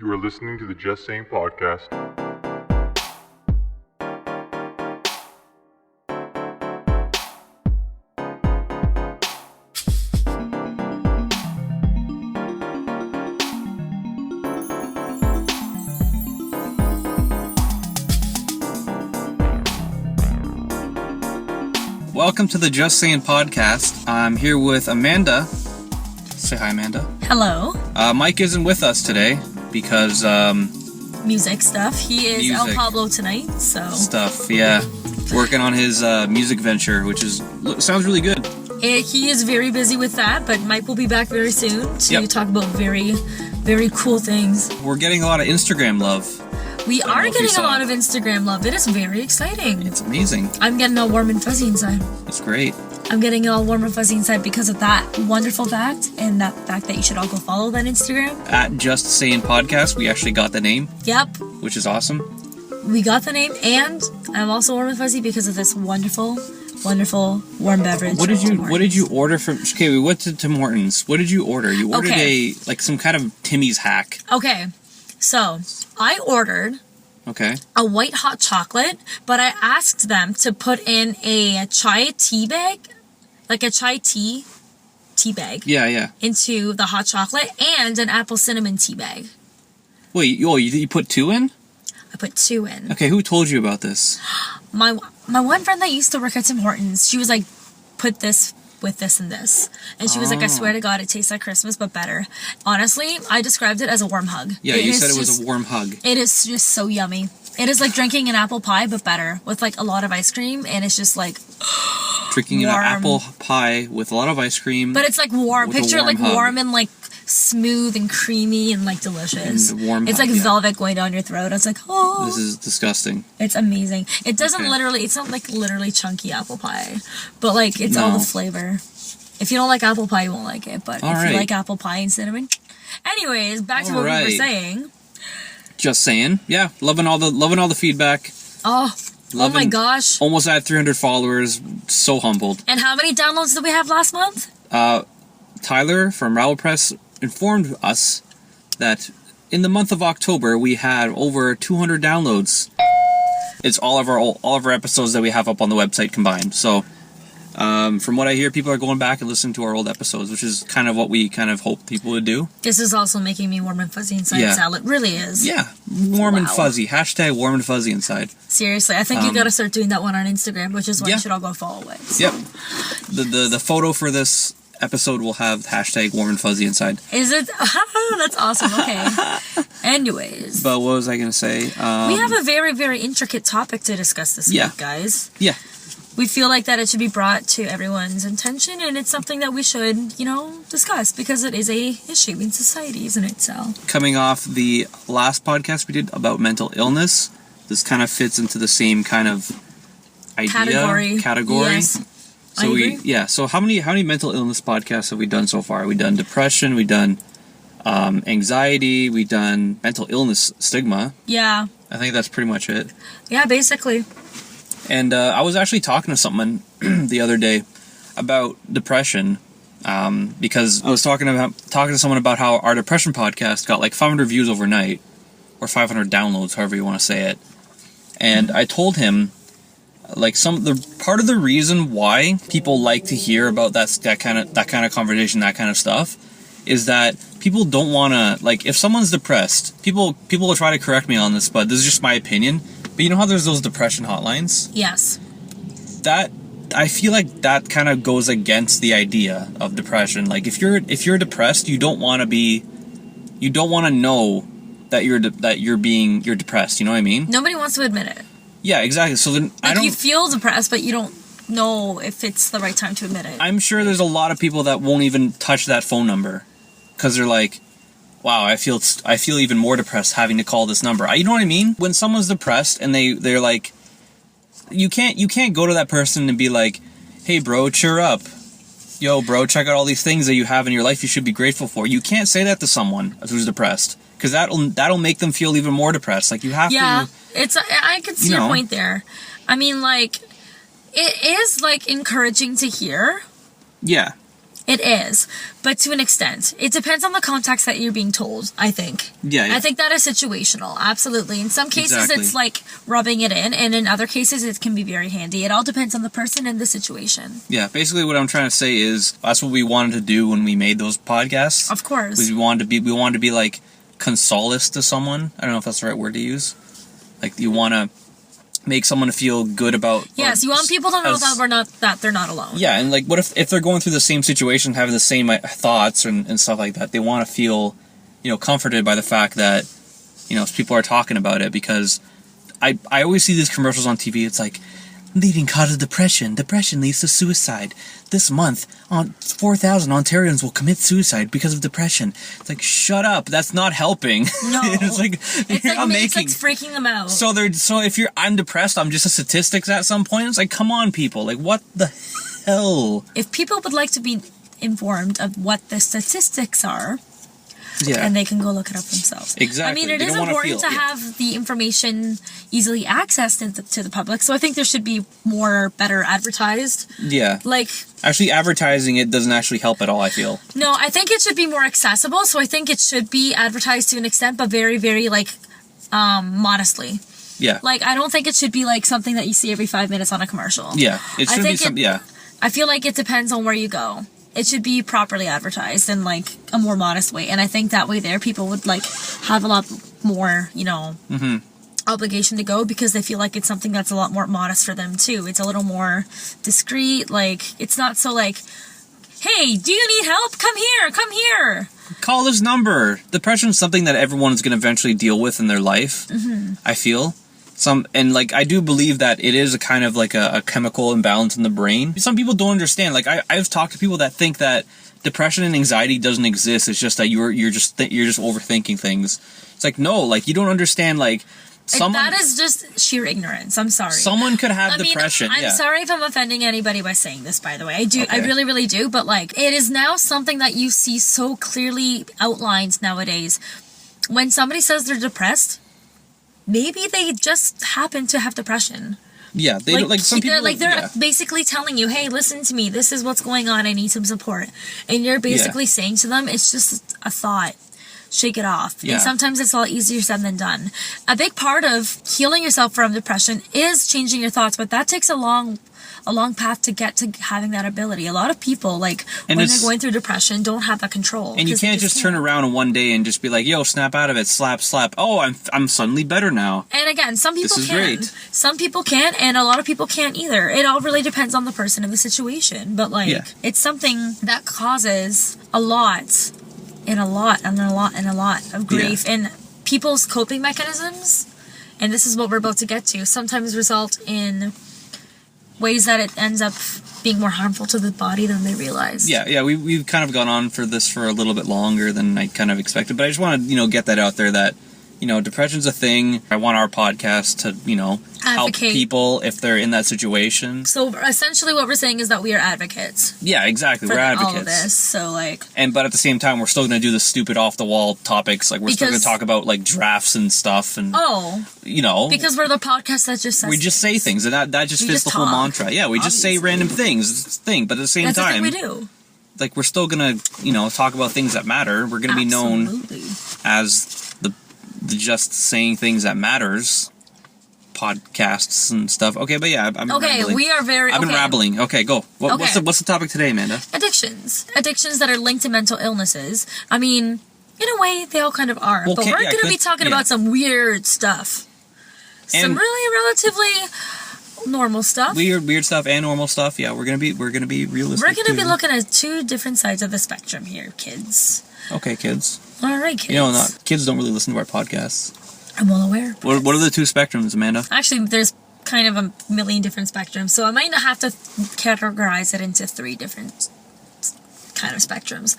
You are listening to the Just Saying podcast. Welcome to the Just Saying podcast. I'm here with Amanda. Say hi, Amanda. Hello. Mike isn't with us today because Music stuff. He is El Pablo tonight, so yeah. Working on his music venture, which sounds really good. He is very busy with that, but Mike will be back very soon to talk about very, very cool things. We're getting a lot of Instagram love. We are getting a lot of Instagram love. It is very exciting. It's amazing. I'm getting all warm and fuzzy inside. It's great. I'm getting all warm and fuzzy inside because of that wonderful fact, and that fact that you should all go follow that Instagram. At Just Saying Podcast, we actually got the name. Yep. Which is awesome. We got the name, and I'm also warm and fuzzy because of this wonderful, wonderful warm beverage. What did you order from? Okay, we went to Tim Hortons. What did you order? You ordered some kind of Timmy's hack. Okay, so I ordered a white hot chocolate, but I asked them to put in a chai tea bag, like a chai tea bag. Yeah. Into the hot chocolate and an apple cinnamon tea bag. Wait, you put 2 in? I put 2 in. Okay, who told you about this? My one friend that used to work at Tim Hortons, she was like, put this with this and this. And she was like, I swear to God, it tastes like Christmas, but better. Honestly, I described it as a warm hug. Yeah, you said it was a warm hug. It is just so yummy. It is like drinking an apple pie, but better, with like a lot of ice cream, and it's just like drinking warm. An apple pie with a lot of ice cream. But it's like warm. Picture it like hug. warm and like smooth and creamy and like delicious. And warm it's hug, like velvet going down your throat. It's like, oh. This is disgusting. It's amazing. It doesn't it's not like literally chunky apple pie, but like it's all the flavor. If you don't like apple pie, you won't like it. But if you like apple pie and cinnamon. Anyways, back to what we were saying. Just saying. Yeah, loving all the feedback. Oh my gosh. Almost at 300 followers. So humbled. And how many downloads did we have last month? Tyler from Rattle Press informed us that in the month of October we had over 200 downloads. It's all of our episodes that we have up on the website combined. So from what I hear, people are going back and listening to our old episodes, which is kind of what we kind of hoped people would do. This is also making me warm and fuzzy inside, Sal. It really is. Yeah, warm and fuzzy. Hashtag warm and fuzzy inside. Seriously, I think you gotta start doing that one on Instagram, which is why you should all go follow it. So. Yep. The photo for this episode will have hashtag warm and fuzzy inside. Is it? That's awesome. Okay. Anyways. But what was I going to say? We have a very, very intricate topic to discuss this week, guys. Yeah. We feel like that it should be brought to everyone's attention, and it's something that we should, discuss, because it is a issue in society, isn't it, Sal? Coming off the last podcast we did about mental illness, this kind of fits into the same kind of idea. Category. Yes. So so how many mental illness podcasts have we done so far? We've done depression, we've done anxiety, we've done mental illness stigma. Yeah. I think that's pretty much it. Yeah, basically. And I was actually talking to someone the other day about depression, because I was talking to someone about how our depression podcast got like 500 views overnight, or 500 downloads, however you want to say it. And I told him, like, part of the reason why people like to hear about that kind of conversation, that kind of stuff, is that people don't want to, like, if someone's depressed, people will try to correct me on this, but this is just my opinion. But you know how there's those depression hotlines? Yes. I feel like that kind of goes against the idea of depression. Like, if you're depressed, you don't want to know that you're depressed. You know what I mean? Nobody wants to admit it. Yeah, exactly. So then you feel depressed, but you don't know if it's the right time to admit it. I'm sure there's a lot of people that won't even touch that phone number because they're like, wow, I feel even more depressed having to call this number. You know what I mean? When someone's depressed and they're like, you can't go to that person and be like, hey bro, cheer up. Yo bro, check out all these things that you have in your life you should be grateful for. You can't say that to someone who's depressed, because that'll make them feel even more depressed. Like, you have to. Yeah, I can see your point there. I mean, like, it is like encouraging to hear. Yeah. It is, but to an extent. It depends on the context that you're being told, I think. Yeah. I think that is situational, absolutely. In some cases, Exactly. it's like rubbing it in, and in other cases, it can be very handy. It all depends on the person and the situation. Yeah, basically what I'm trying to say is that's what we wanted to do when we made those podcasts. Of course. We wanted to be like consolace to someone. I don't know if that's the right word to use. Like, you want to make someone feel good about... Yes, you want people to know that they're not alone. Yeah, and like, what if they're going through the same situation, having the same thoughts and stuff like that? They want to feel, comforted by the fact that, people are talking about it, because I always see these commercials on TV. It's like, leading cause of depression. Depression leads to suicide. This month, 4,000 Ontarians will commit suicide because of depression. It's like, shut up. That's not helping. No. It's like freaking them out. So if I'm depressed, I'm just a statistics at some point. It's like, come on, people. Like, what the hell? If people would like to be informed of what the statistics are, yeah, and they can go look it up themselves. Exactly. I mean, it is important to have the information easily accessed to the public, so I think there should be better advertised. Yeah. Like... Actually, advertising it doesn't actually help at all, I feel. No, I think it should be more accessible, so I think it should be advertised to an extent, but very, very, modestly. Yeah. Like, I don't think it should be, something that you see every 5 minutes on a commercial. Yeah. It should be something, yeah. I feel like it depends on where you go. It should be properly advertised in, a more modest way. And I think that way people would, have a lot more, obligation to go, because they feel like it's something that's a lot more modest for them, too. It's a little more discreet. It's not so, hey, do you need help? Come here. Call this number. Depression is something that everyone's going to eventually deal with in their life, I feel. I do believe that it is a kind of a chemical imbalance in the brain. Some people don't understand. I've talked to people that think that depression and anxiety doesn't exist. It's just that you're just overthinking things. It's like, no, you don't understand, that is just sheer ignorance. I'm sorry. Someone could have depression. I'm sorry if I'm offending anybody by saying this, by the way. I do. Okay. I really, really do. But it is now something that you see so clearly outlined nowadays. When somebody says they're depressed, maybe they just happen to have depression. Yeah, some people. They're basically telling you, "Hey, listen to me. This is what's going on. I need some support." And you're basically saying to them, "It's just a thought. Shake it off." Yeah. And sometimes it's a lot easier said than done. A big part of healing yourself from depression is changing your thoughts, but that takes a long path to get to having that ability. A lot of people, when they're going through depression, don't have that control. And you can't just turn around in one day and just be like, yo, snap out of it, slap. Oh, I'm suddenly better now. And again, some people can. Great. Some people can, and a lot of people can't either. It all really depends on the person and the situation. But, it's something that causes a lot of grief. Yeah. And people's coping mechanisms, and this is what we're about to get to, sometimes result in ways that it ends up being more harmful to the body than they realize. Yeah, we've kind of gone on for this for a little bit longer than I kind of expected, but I just want to, get that out there that, depression's a thing. I want our podcast to, help people if they're in that situation. So essentially what we're saying is that we are advocates. Yeah, exactly. We're advocates. All of this, so but at the same time, we're still going to do the stupid off-the-wall topics. We're still going to talk about, drafts and stuff and... Oh. Because we're the podcast that just says we just say things, and that just fits the whole mantra. Yeah, we just say random things. It's the thing, but at the same time... That's the thing we do. We're still going to, talk about things that matter. We're going to be known as the just saying things that matters podcasts and stuff. Okay, but yeah, I'm rambling. We are very... I've been rambling. Okay, go. What's the topic today, Amanda? Addictions that are linked to mental illnesses. I mean, in a way, they all kind of are. But we're going to be talking about some weird stuff. Some really relatively normal stuff. Weird stuff and normal stuff. Yeah, we're gonna be realistic. We're gonna be looking at two different sides of the spectrum here, kids. Okay, kids. All right, kids. Kids don't really listen to our podcasts. I'm well aware. What are the two spectrums, Amanda? Actually, there's kind of a million different spectrums, so I might not have to categorize it into three different kind of spectrums.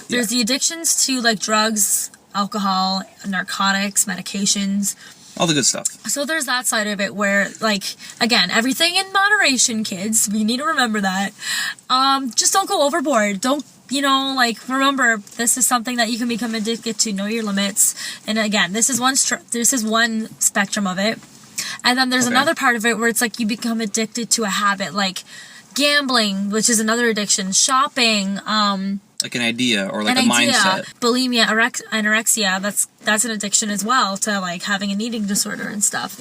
There's the addictions to drugs, alcohol, narcotics, medications. All the good stuff. So there's that side of it where, again, everything in moderation, kids. We need to remember that. Just don't go overboard. Don't, remember, this is something that you can become addicted to. Know your limits. And again, this is one spectrum of it. And then there's another part of it where it's you become addicted to a habit, Gambling, which is another addiction. Shopping, like an idea or like a mindset. Bulimia, anorexia, that's an addiction as well, to like having an eating disorder and stuff.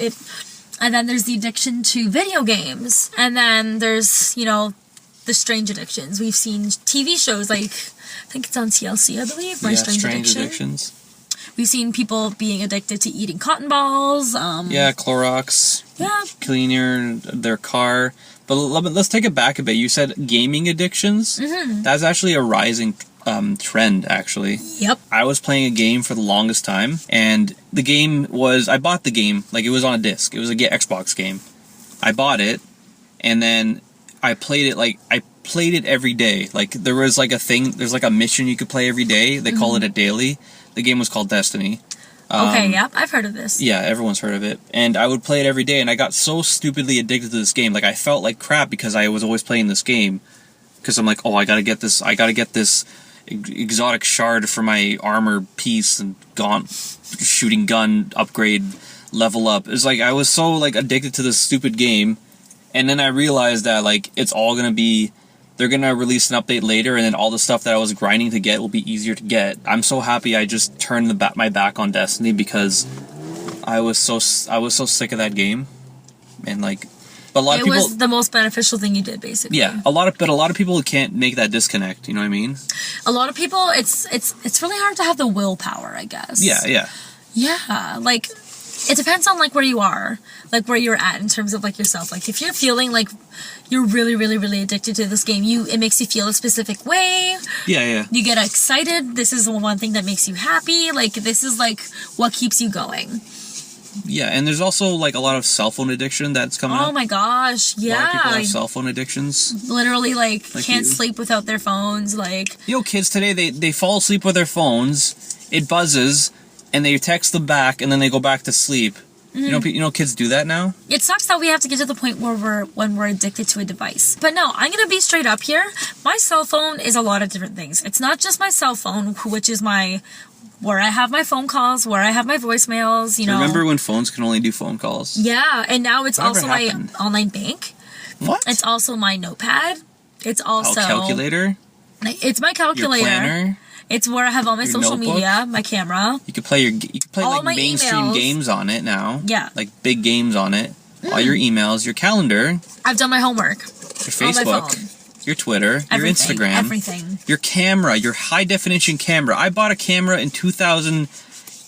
And then there's the addiction to video games. And then there's, the strange addictions. We've seen TV shows like, I think it's on TLC, I believe, Strange Addictions. We've seen people being addicted to eating cotton balls. Clorox. Yeah. Cleaning their car. But let's take it back a bit. You said gaming addictions. Mm-hmm. That's actually a rising trend, actually. Yep. I was playing a game for the longest time, and the game was... I bought the game, like it was on a disc. It was a Xbox game. I bought it, and then I played it every day. Like, there was like a thing... There's like a mission you could play every day. They call it a daily. The game was called Destiny. Okay, yep, I've heard of this. Yeah, everyone's heard of it. And I would play it every day, and I got so stupidly addicted to this game. Like, I felt like crap because I was always playing this game. Because I'm like, oh, I gotta get this exotic shard for my armor piece and shooting gun upgrade, level up. It's like, I was so, like, addicted to this stupid game. And then I realized that, like, it's all gonna be... They're gonna release an update later, and then all the stuff that I was grinding to get will be easier to get. I'm so happy I just turned my back on Destiny because I was so sick of that game, and like, but a lot of people. It was the most beneficial thing you did, basically. Yeah, a lot of people can't make that disconnect. You know what I mean? A lot of people, it's really hard to have the willpower, I guess. Yeah. Like, it depends on like where you are, like where you're at in terms of like yourself. Like, if you're feeling like you're really, really, really addicted to this game, it makes you feel a specific way. Yeah. You get excited. This is the one thing that makes you happy. Like, this is like what keeps you going. Yeah, and there's also like a lot of cell phone addiction that's coming up. Oh my gosh, yeah. A lot of people have cell phone addictions. Literally, like can't sleep without their phones. Like, kids today, they fall asleep with their phones. It buzzes, and they text them back, and then they go back to sleep. Mm-hmm. You know, kids do that now. It sucks that we have to get to the point where we're addicted to a device. But no, I'm gonna be straight up here. My cell phone is a lot of different things. It's not just my cell phone, which is where I have my phone calls, where I have my voicemails. Remember when phones can only do phone calls? Yeah, and now it's also my online bank. What? It's also my notepad. It's also calculator. It's my calculator. Your planner. It's where I have all my social media, my camera. You can play all like mainstream emails. Games on it now. Yeah. Like big games on it. All your emails, your calendar. I've done my homework. Your Facebook, your Twitter, your Instagram. Everything. Your camera, your high definition camera. I bought a camera in 2000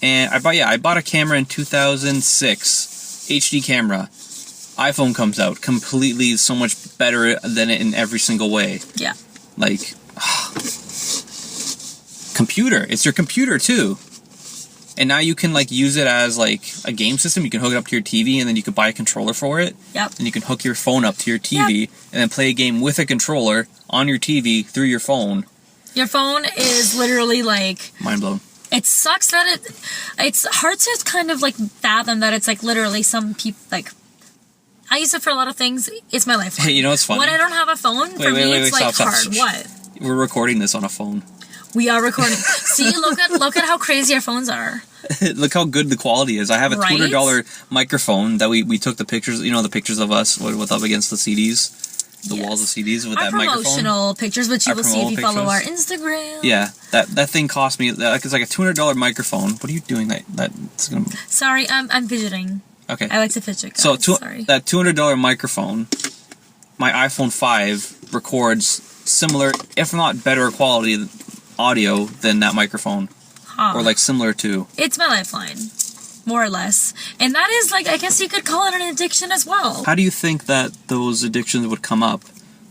and I bought a camera in 2006. HD camera. iPhone comes out completely so much better than it in every single way. Yeah. Like computer. It's your computer too. And now you can like use it as like a game system. You can hook it up to your TV and then you can buy a controller for it. Yep. And you can hook your phone up to your TV and then play a game with a controller on your TV through your phone. Your phone is literally like... Mind blown. It sucks that it's hard to kind of like fathom that it's like literally some people like... I use it for a lot of things. It's my lifeline. Hey, you know what's funny? When I don't have a phone, it's like stop. hard. What? We're recording this on a phone. We are recording. See, look at how crazy our phones are. Look how good the quality is. I have a $200 microphone that we took the pictures, the pictures of us with up against the CDs, the walls of CDs with that microphone. Promotional pictures, which you will see if you follow our Instagram. Yeah, that thing cost me, it's like a $200 microphone. What are you doing? That's gonna... Sorry, I'm fidgeting. Okay. I like to fidget, guys. So sorry. That $200 microphone, my iPhone 5 records similar, if not better quality audio than that microphone. Or like similar to. It's my lifeline, more or less. And that is like, I guess you could call it an addiction as well. How do you think that those addictions would come up?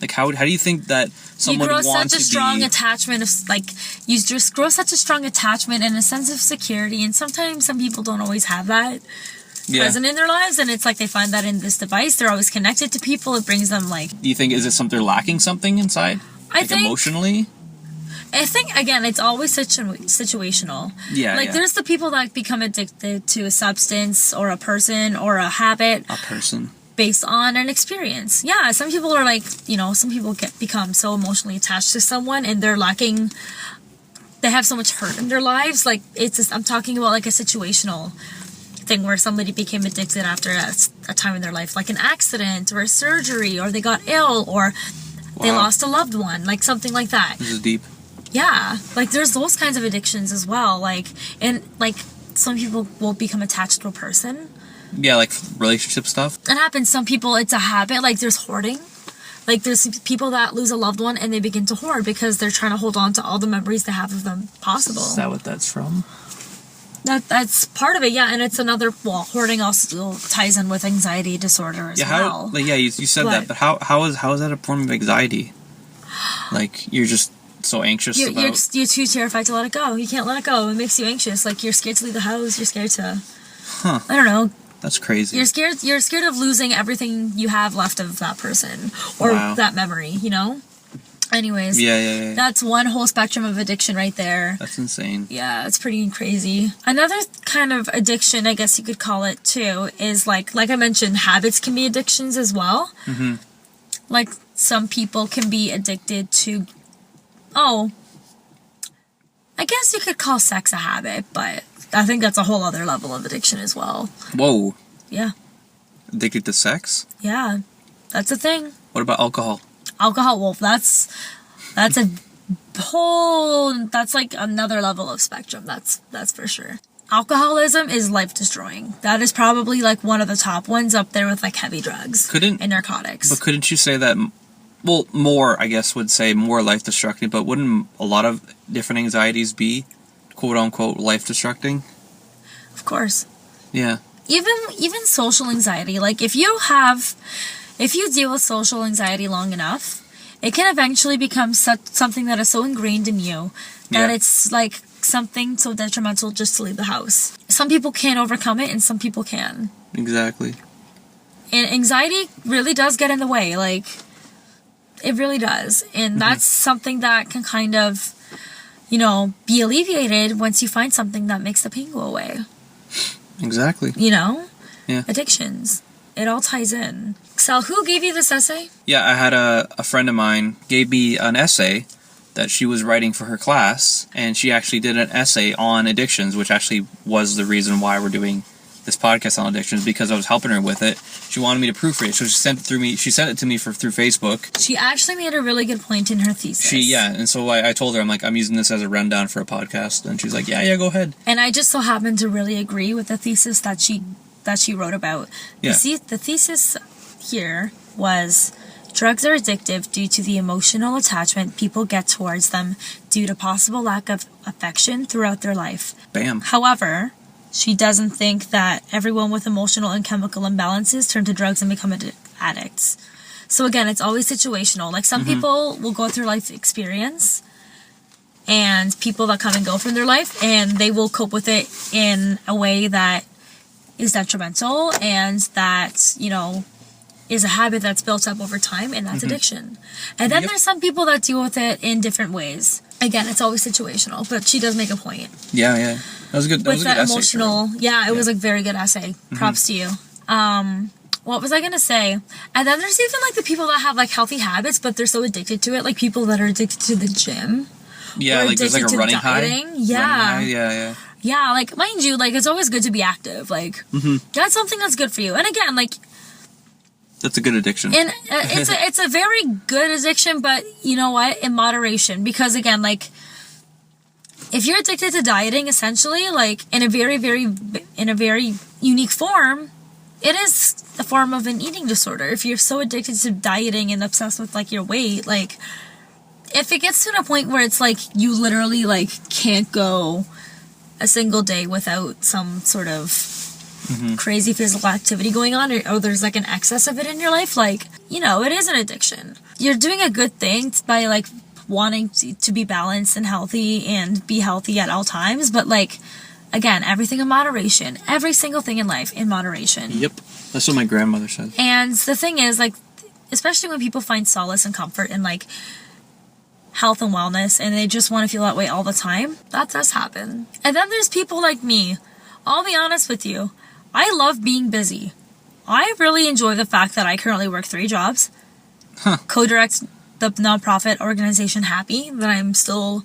Like how do you think that someone would want to be... You grow such a strong attachment of like, you just grow such a strong attachment and a sense of security, and sometimes some people don't always have that present in their lives, and it's like they find that in this device. They're always connected to people. It brings them like... Do you think, is it something they're lacking something inside? I think emotionally? I think, again, it's always situational. Yeah, like, there's the people that become addicted to a substance or a person or a habit. A person. Based on an experience. Yeah, some people are like, some people become so emotionally attached to someone and they're lacking... They have so much hurt in their lives. Like, I'm talking about like a situational thing where somebody became addicted after a time in their life, like an accident or a surgery, or they got ill, or they lost a loved one, like something like that. This is deep. Yeah, like there's those kinds of addictions as well. Like, and like some people will become attached to a person. Yeah, like relationship stuff. It happens. Some people, it's a habit. Like there's hoarding. Like there's people that lose a loved one and they begin to hoard because they're trying to hold on to all the memories they have of them possible. Is that what that's from? That's part of it, yeah. And it's another, hoarding also ties in with anxiety disorder as well. You said that, but how is that a form of anxiety? Like you're just so anxious you're too terrified to let it go. You can't let it go. It makes you anxious. Like you're scared to leave the house. You're scared to, I don't know. That's crazy. You're scared of losing everything you have left of that person or that memory, you know? Anyways. Yeah. That's one whole spectrum of addiction right there. That's insane. Yeah, it's pretty crazy. Another kind of addiction, I guess you could call it too, is like I mentioned, habits can be addictions as well. Mm-hmm. Like some people can be addicted to, I guess you could call sex a habit, but I think that's a whole other level of addiction as well. Whoa. Yeah. Addicted to sex? Yeah. That's a thing. What about alcohol? Alcohol, well, that's like another level of spectrum. That's for sure. Alcoholism is life destroying. That is probably like one of the top ones up there with like heavy drugs and narcotics. But couldn't you say that, more, I guess, would say more life destructing, but wouldn't a lot of different anxieties be quote unquote life destructing? Of course. Yeah. Even social anxiety, like if you deal with social anxiety long enough, it can eventually become something that is so ingrained in you that it's like something so detrimental just to leave the house. Some people can't overcome it and some people can. Exactly. And anxiety really does get in the way, like it really does. And that's something that can kind of, be alleviated once you find something that makes the pain go away. Exactly. Yeah. Addictions. It all ties in. Sal, who gave you this essay? Yeah, I had a friend of mine gave me an essay that she was writing for her class, and she actually did an essay on addictions, which actually was the reason why we're doing this podcast on addictions, because I was helping her with it. She wanted me to proofread it, so she sent it to me through Facebook. She actually made a really good point in her thesis. And so I told her, I'm using this as a rundown for a podcast, and she's like, yeah, go ahead. And I just so happened to really agree with the thesis that she wrote about. Yeah. The thesis here was, drugs are addictive due to the emotional attachment people get towards them due to possible lack of affection throughout their life. Bam. However, she doesn't think that everyone with emotional and chemical imbalances turn to drugs and become addicts. So again, it's always situational. Like some people will go through life experience and people that come and go from their life, and they will cope with it in a way that is detrimental and that, is a habit that's built up over time, and that's addiction. And then there's some people that deal with it in different ways. Again, it's always situational, but she does make a point. Yeah. That was a good With that essay. Emotional, it was a very good essay. Props to you. What was I going to say? And then there's even like the people that have like healthy habits, but they're so addicted to it. Like people that are addicted to the gym. Yeah, like there's like a running high. Yeah. Yeah. Yeah, like mind you, like it's always good to be active. Like that's something that's good for you. And again, like that's a good addiction. And it's a very good addiction, but you know what? In moderation, because again, like if you're addicted to dieting, essentially, like in a very unique form, it is a form of an eating disorder. If you're so addicted to dieting and obsessed with like your weight, like if it gets to a point where it's like you literally like can't go a single day without some sort of crazy physical activity going on, or there's like an excess of it in your life, like, it is an addiction. You're doing a good thing by like wanting to be balanced and healthy and be healthy at all times, but like, again, everything in moderation. Every single thing in life in moderation. Yep. That's what my grandmother said. And the thing is, like, especially when people find solace and comfort in like health and wellness, and they just want to feel that way all the time, that does happen. And then there's people like me. I'll be honest with you. I love being busy. I really enjoy the fact that I currently work 3 jobs. Co-direct the nonprofit organization Happy, that I'm still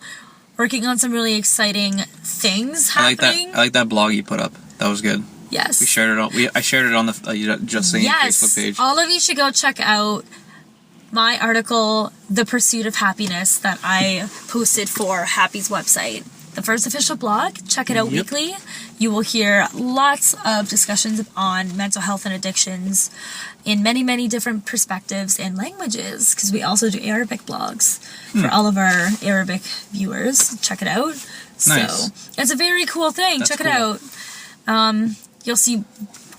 working on some really exciting things happening. I like that blog you put up. That was good. Yes. I shared it on the Just Sayin Facebook page. All of you should go check out my article, The Pursuit of Happiness, that I posted for Happy's website. The first official blog. Check it out weekly. You will hear lots of discussions on mental health and addictions in many, many different perspectives and languages, because we also do Arabic blogs for all of our Arabic viewers. Check it out. Nice. So it's a very cool thing. Check it out. You'll see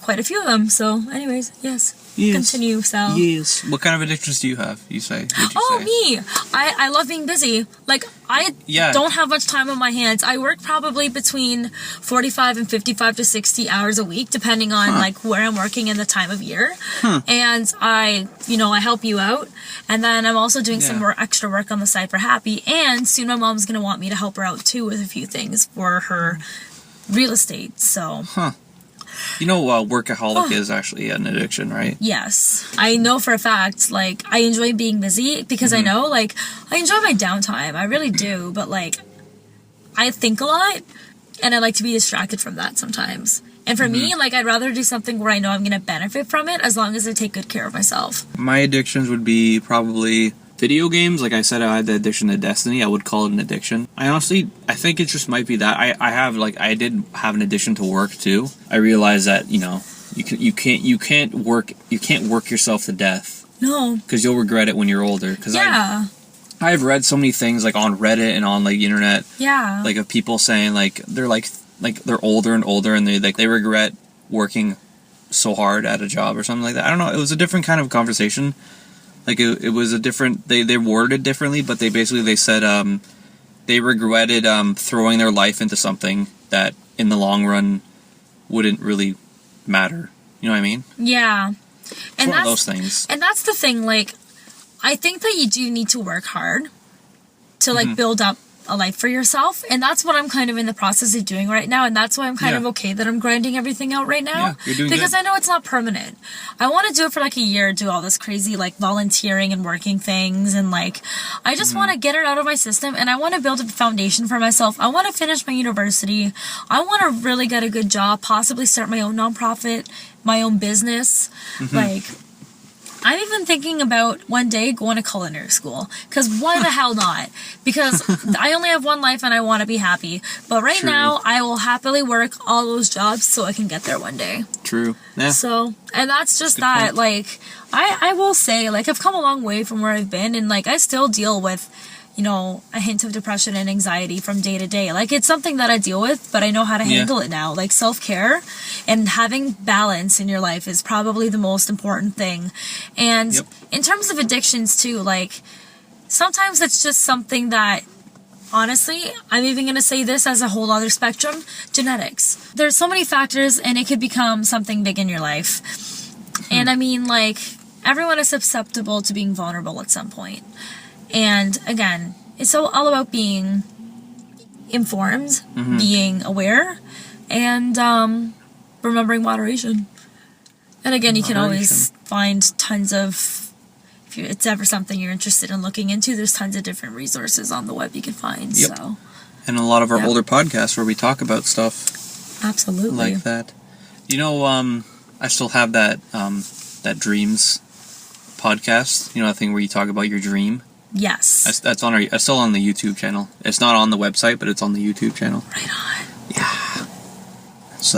quite a few of them. So anyways, yes. Continue, Sal. Yes. What kind of addictions do you have, you say? Me. I love being busy. Like, I don't have much time on my hands. I work probably between 45 and 55 to 60 hours a week, depending on, like, where I'm working and the time of year. And I help you out. And then I'm also doing some more extra work on the side for Happy. And soon my mom's going to want me to help her out, too, with a few things for her real estate. So... You know, workaholic is actually an addiction, right? Yes. I know for a fact, like, I enjoy being busy because I know, like, I enjoy my downtime. I really do. But, like, I think a lot and I like to be distracted from that sometimes. And for me, like, I'd rather do something where I know I'm going to benefit from it as long as I take good care of myself. My addictions would be probably video games. Like I said, I had the addiction to Destiny. I would call it an addiction. I think it just might be that. I did have an addiction to work too. I realized that, you can't work yourself to death. No. Because you'll regret it when you're older. I've read so many things, like, on Reddit and on, like, the internet. Yeah. Like, of people saying, like, they're older and older and they regret working so hard at a job or something like that. I don't know. It was a different kind of conversation. Like, it was a different... They worded differently, but they said they regretted throwing their life into something that, in the long run, wouldn't really matter. You know what I mean? Yeah. It's one of those things. And that's the thing, like, I think that you do need to work hard to, like, build up a life for yourself, and that's what I'm kind of in the process of doing right now, and that's why I'm kind of okay that I'm grinding everything out right now, you're doing because good. I know it's not permanent. I want to do it for like a year, do all this crazy like volunteering and working things, and like I just want to get it out of my system, and I want to build a foundation for myself. I want to finish my university. I want to really get a good job, possibly start my own nonprofit, my own business. Like, I'm even thinking about one day going to culinary school. Because why the hell not? Because I only have one life and I want to be happy. But right now, I will happily work all those jobs so I can get there one day. True. Yeah. So, and that's just good that. Point. Like, I will say, like, I've come a long way from where I've been. And, like, I still deal with, a hint of depression and anxiety from day to day. Like, it's something that I deal with, but I know how to handle it now. Like, self-care and having balance in your life is probably the most important thing. And in terms of addictions too, like, sometimes it's just something that, honestly, I'm even going to say this as a whole other spectrum, genetics. There's so many factors, and it could become something big in your life. And I mean, like, everyone is susceptible to being vulnerable at some point. And again, it's all about being informed, being aware, and remembering moderation. And again, you can always find tons of, if it's ever something you're interested in looking into, there's tons of different resources on the web you can find. So, and a lot of our older podcasts where we talk about stuff. Absolutely. Like that. I still have that Dreams podcast, that thing where you talk about your dream. Yes. That's still on the YouTube channel. It's not on the website, but it's on the YouTube channel. Right on. Yeah. It's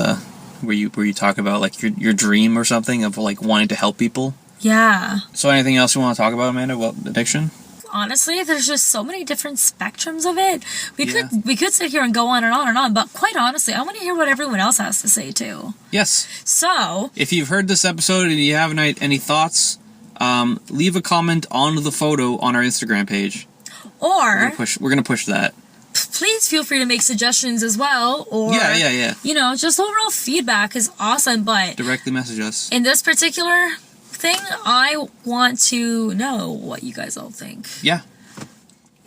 where you talk about like your dream or something of like wanting to help people. Yeah. So anything else you want to talk about, Amanda, about addiction? Honestly, there's just so many different spectrums of it. We could sit here and go on and on and on, but quite honestly, I want to hear what everyone else has to say too. Yes. So, if you've heard this episode and you have any thoughts, leave a comment on the photo on our Instagram page. Or we're gonna push that. Please feel free to make suggestions as well. Or just overall feedback is awesome, but directly message us. In this particular thing, I want to know what you guys all think. Yeah.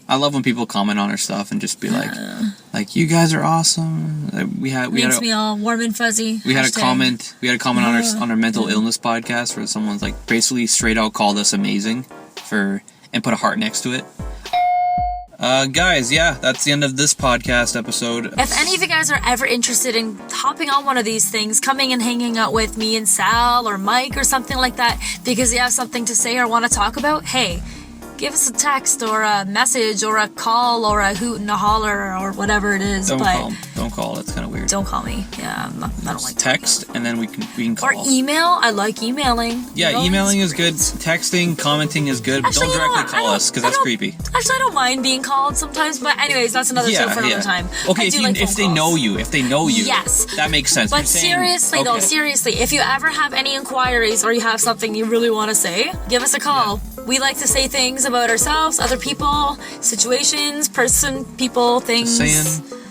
I love when people comment on our stuff and just be like you guys are awesome. Makes me all warm and fuzzy. We had a comment on our mental illness podcast where someone's like basically straight out called us amazing and put a heart next to it. Guys, yeah, that's the end of this podcast episode. If any of you guys are ever interested in hopping on one of these things, coming and hanging out with me and Sal or Mike or something like that, because you have something to say or want to talk about, hey, give us a text or a message or a call or a hoot and a holler or whatever it is. Don't call. That's kind of weird. Don't call me. Yeah, I don't like text, and then we can call. Or email. I like emailing. Yeah, emailing is good. Texting, commenting is good. But don't directly call us because that's creepy. Actually, I don't mind being called sometimes. But anyways, that's another show for another time. Okay, if they know you, yes, that makes sense. But seriously, if you ever have any inquiries or you have something you really want to say, give us a call. Yeah. We like to say things about ourselves, other people, situations, people, things. Just saying.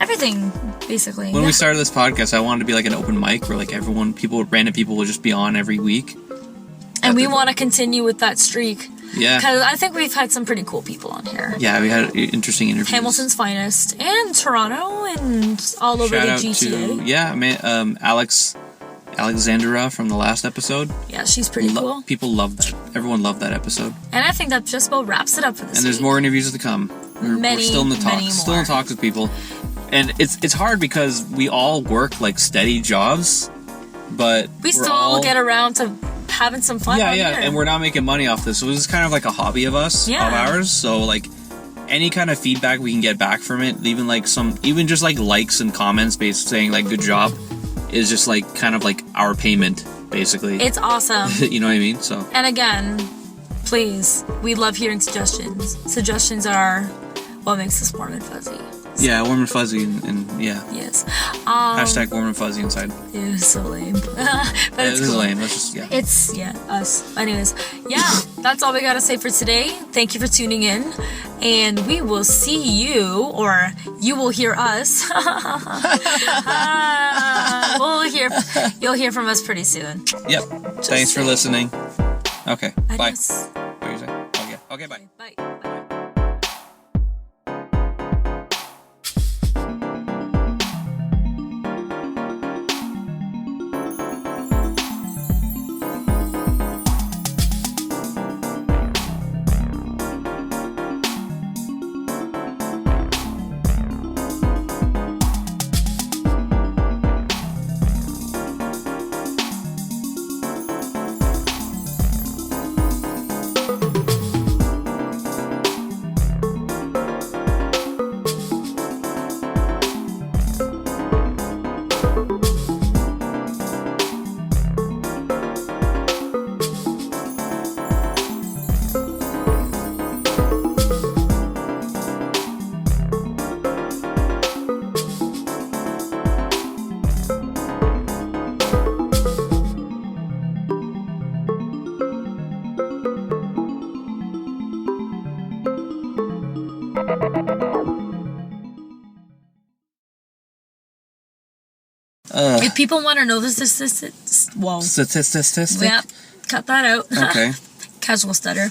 Everything, basically. When we started this podcast, I wanted to be like an open mic where like random people will just be on every week. And we want to continue with that streak. Yeah. Because I think we've had some pretty cool people on here. Yeah, we had interesting interviews. Hamilton's Finest and Toronto and all over the GTA. Alexandra from the last episode. Yeah, she's pretty cool. People love that. Everyone loved that episode. And I think that just about wraps it up for this And there's more interviews to come. We're still in the talks. Still in talks with people. And it's hard because we all work like steady jobs, but we still get around to having some fun. Yeah, and we're not making money off this. So this is kind of like a hobby of ours. So like any kind of feedback we can get back from it, even just like likes and comments based saying like good job, is just like kind of like our payment, basically. It's awesome. You know what I mean? So. And again, please, we love hearing suggestions. Suggestions are what makes us warm and fuzzy. So. Yeah, warm and fuzzy, and yeah. Yes. Hashtag warm and fuzzy inside. It was so lame. But it's cool. Lame. Let's just, It's, us. Anyways, that's all we gotta say for today. Thank you for tuning in. And we will see you, or you will hear us. You'll hear from us pretty soon. Yep. Thanks for listening. Okay. Adios. Bye. What are you saying? Okay, bye. Bye. If people want to know the statistics, Statistics? Yeah, cut that out. Okay. Casual stutter.